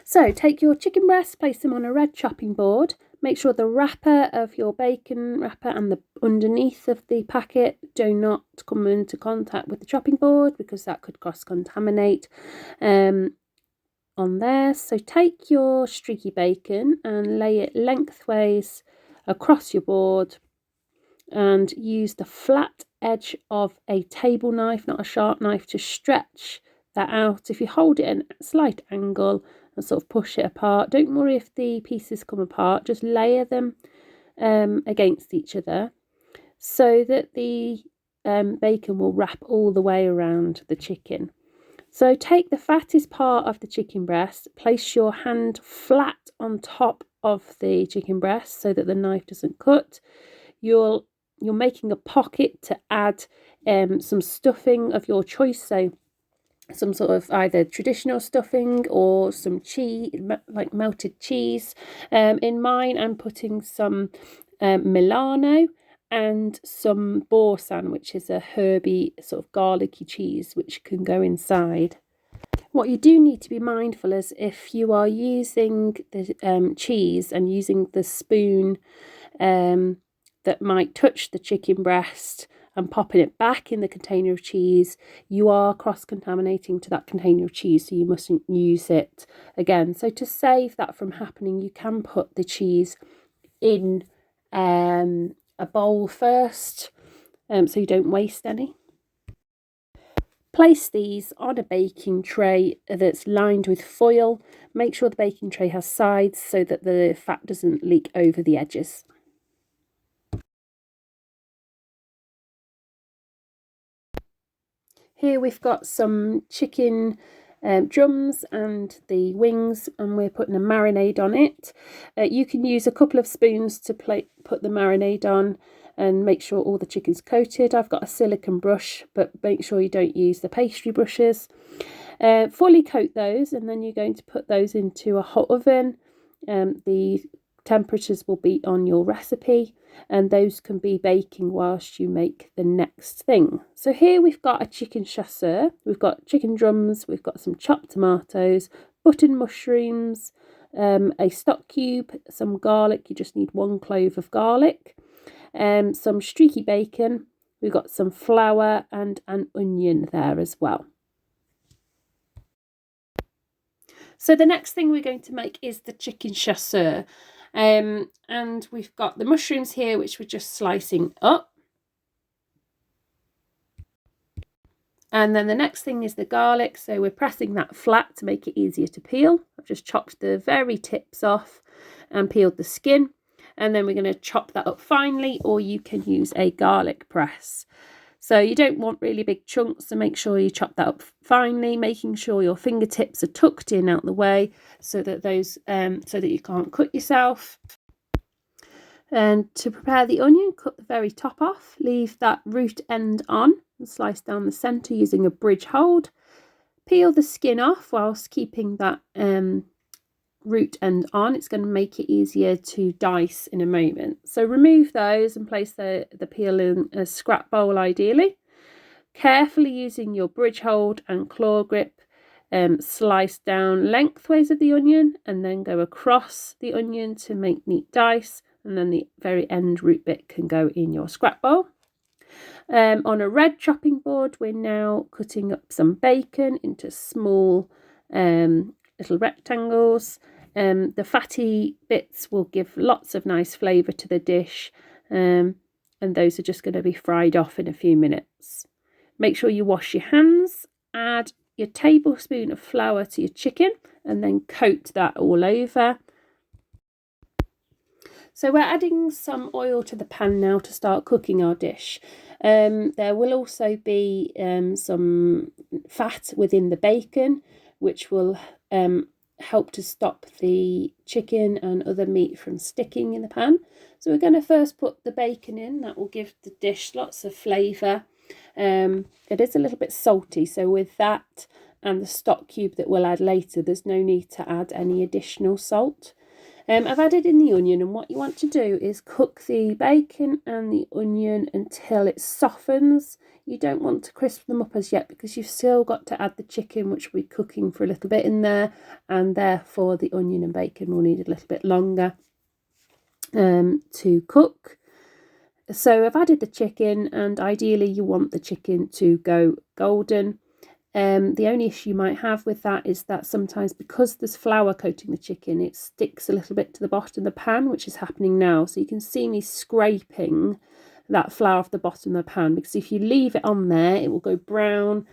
So take your chicken breasts, place them on a red chopping board. Make sure the wrapper of your bacon wrapper and the underneath of the packet do not come into contact with the chopping board, because that could cross-contaminate on there. So take your streaky bacon and lay it lengthways across your board, and use the flat edge of a table knife, not a sharp knife, to stretch that out. If you hold it at a slight angle and sort of push it apart, don't worry if the pieces come apart, just layer them against each other so that the bacon will wrap all the way around the chicken. So take the fattest part of the chicken breast, place your hand flat on top of the chicken breast so that the knife doesn't cut. You're making a pocket to add some stuffing of your choice, so some sort of either traditional stuffing or some cheese, like melted cheese. In mine, I'm putting some Milano and some Borsan, which is a herby sort of garlicky cheese, which can go inside. What you do need to be mindful is if you are using the cheese and using the spoon that might touch the chicken breast and popping it back in the container of cheese, you are cross-contaminating to that container of cheese, so you mustn't use it again. So to save that from happening, you can put the cheese in a bowl first, so you don't waste any. Place these on a baking tray that's lined with foil. Make sure the baking tray has sides so that the fat doesn't leak over the edges. Here we've got some chicken drums and the wings, and we're putting a marinade on it. You can use a couple of spoons to put the marinade on and make sure all the chicken's coated. I've got a silicone brush, but make sure you don't use the pastry brushes. Fully coat those, and then you're going to put those into a hot oven. The temperatures will be on your recipe, and those can be baking whilst you make the next thing. So here we've got a chicken chasseur, we've got chicken drums, we've got some chopped tomatoes, button mushrooms, a stock cube, some garlic, you just need 1 clove of garlic, some streaky bacon, we've got some flour and an onion there as well. So the next thing we're going to make is the chicken chasseur. And we've got the mushrooms here, which we're just slicing up. And then the next thing is the garlic. So we're pressing that flat to make it easier to peel. I've just chopped the very tips off and peeled the skin. And then we're going to chop that up finely, or you can use a garlic press. So you don't want really big chunks, so make sure you chop that up finely, making sure your fingertips are tucked in out the way so that you can't cut yourself. And to prepare the onion, cut the very top off, leave that root end on and slice down the centre using a bridge hold. Peel the skin off whilst keeping that root end on. It's going to make it easier to dice in a moment. So remove those and place the peel in a scrap bowl ideally. Carefully using your bridge hold and claw grip, slice down lengthways of the onion and then go across the onion to make neat dice, and then the very end root bit can go in your scrap bowl. On a red chopping board, we're now cutting up some bacon into small little rectangles. The fatty bits will give lots of nice flavour to the dish, and those are just going to be fried off in a few minutes. Make sure you wash your hands, add your tablespoon of flour to your chicken, and then coat that all over. So we're adding some oil to the pan now to start cooking our dish. There will also be some fat within the bacon, which will help to stop the chicken and other meat from sticking in the pan. So we're going to first put the bacon in. That will give the dish lots of flavour. It is a little bit salty, so with that and the stock cube that we'll add later, there's no need to add any additional salt. I've added in the onion, and what you want to do is cook the bacon and the onion until it softens. You don't want to crisp them up as yet because you've still got to add the chicken, which will be cooking for a little bit in there, and therefore the onion and bacon will need a little bit longer to cook. So I've added the chicken, and ideally you want the chicken to go golden. The only issue you might have with that is that sometimes, because there's flour coating the chicken, it sticks a little bit to the bottom of the pan, which is happening now. So you can see me scraping that flour off the bottom of the pan, because if you leave it on there, it will go brown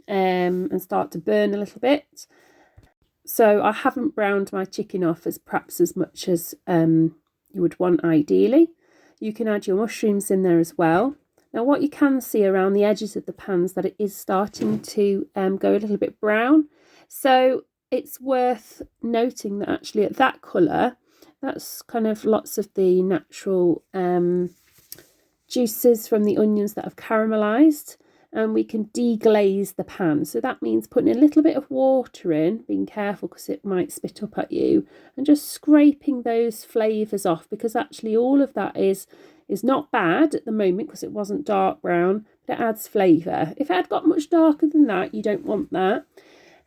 and start to burn a little bit. So I haven't browned my chicken off perhaps as much as you would want ideally. You can add your mushrooms in there as well. Now what you can see around the edges of the pans that it is starting to go a little bit brown. So it's worth noting that actually at that colour, that's kind of lots of the natural juices from the onions that have caramelised, and we can deglaze the pan. So that means putting a little bit of water in, being careful because it might spit up at you, and just scraping those flavours off, because actually all of that is not bad at the moment because it wasn't dark brown, but it adds flavour. If it had got much darker than that, you don't want that.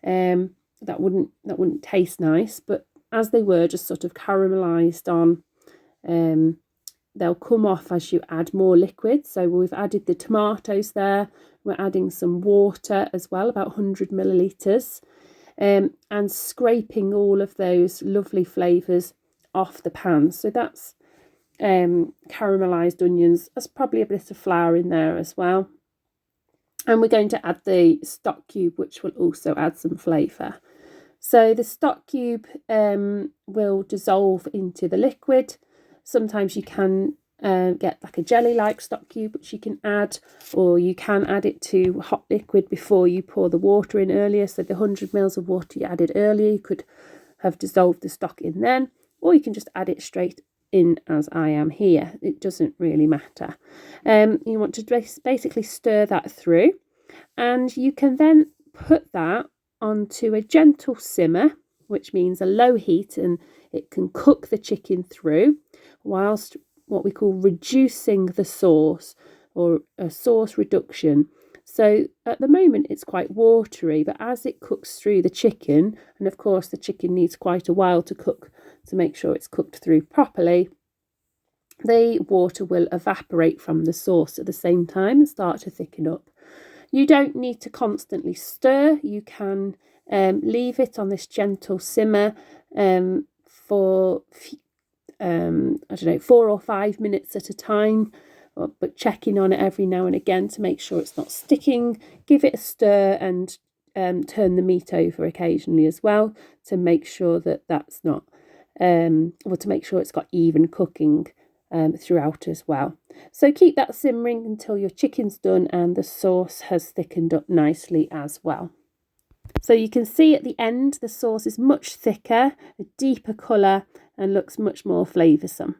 That wouldn't taste nice, but as they were just sort of caramelised on, they'll come off as you add more liquid. So we've added the tomatoes there. We're adding some water as well, about 100 millilitres, and scraping all of those lovely flavours off the pan. So that's caramelised onions. There's probably a bit of flour in there as well. And we're going to add the stock cube, which will also add some flavour. So the stock cube will dissolve into the liquid. Sometimes you can get like a jelly-like stock cube, which you can add, or you can add it to hot liquid before you pour the water in earlier. So the 100 ml of water you added earlier, you could have dissolved the stock in then, or you can just add it straight in as I am here. It doesn't really matter. You want to basically stir that through, and you can then put that onto a gentle simmer, which means a low heat, and it can cook the chicken through whilst what we call reducing the sauce, or a sauce reduction. So at the moment it's quite watery, but as it cooks through the chicken, and of course the chicken needs quite a while to cook to make sure it's cooked through properly, the water will evaporate from the sauce at the same time and start to thicken up. You don't need to constantly stir. You can leave it on this gentle simmer for I don't know, 4 or 5 minutes at a time, but checking on it every now and again to make sure it's not sticking. Give it a stir, and turn the meat over occasionally as well to make sure that that's not, or to make sure it's got even cooking throughout as well. So keep that simmering until your chicken's done and the sauce has thickened up nicely as well. So you can see at the end the sauce is much thicker, a deeper colour, and looks much more flavoursome.